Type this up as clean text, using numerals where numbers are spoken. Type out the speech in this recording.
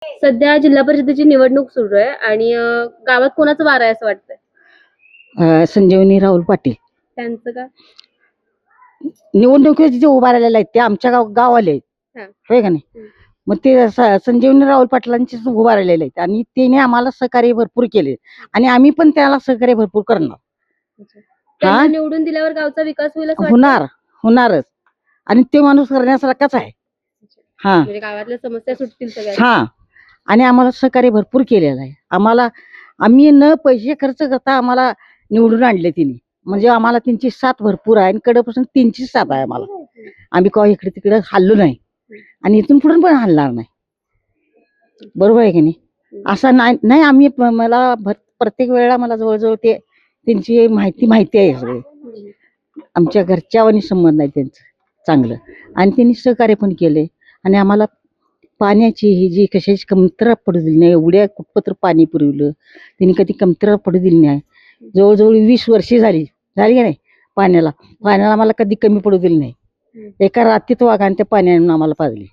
सध्या जिल्हा परिषदेची निवडणूक सुरू आहे आणि गावात कोणाचं वार आहे असं वाटतंय? संजीवनी राहुल पाटील त्यांचं का? निवडणुकीत जे उभा राहिलेले आहेत ते आमच्या गावाले आहेत, हा. होय का नाही? मग ते संजीवनी राहुल पाटलांचे उभा राहिलेले आहेत आणि त्याने आम्हाला सहकार्य भरपूर केले आणि आम्ही पण त्याला सहकार्य भरपूर करणार. त्यांना निवडून दिल्यावर गावचा विकास होईल असं वाटतंय? होणारच आणि ते माणूस करण्यासारखाच आहे. हा, म्हणजे गावातल्या समस्या सुटतील सगळ्या. हा, आणि आम्हाला सहकार्य भरपूर केलेलं आहे. आम्ही न पैसे खर्च करता आम्हाला निवडून आणले तिने. म्हणजे आम्हाला त्यांची साथ भरपूर आहे आणि कडेपासून त्यांची साथ आहे आम्हाला. आम्ही कवा इकडे तिकडे हल्लो नाही आणि इथून पुढे पण हलणार नाही. बरोबर आहे की नाही? असं नाही आम्ही मला प्रत्येक वेळेला मला जवळजवळ ते त्यांची माहिती आहे. सगळे आमच्या घरच्या आणि संबंध आहे त्यांचं चांगलं आणि त्यांनी सहकार्य पण केले आणि आम्हाला पाण्याची ही जी कशाची कमतरता पडू दिली नाही. एवढ्या कुठपत्र पाणी पुरवलं त्यांनी, कधी कमतरता पडू दिली नाही. जवळजवळ 20 वर्षे झाली का नाही पाण्याला आम्हाला कधी कमी पडू दिली नाही. एका रात्रीत वाघाने त्या पाण्याने आम्हाला पाजली.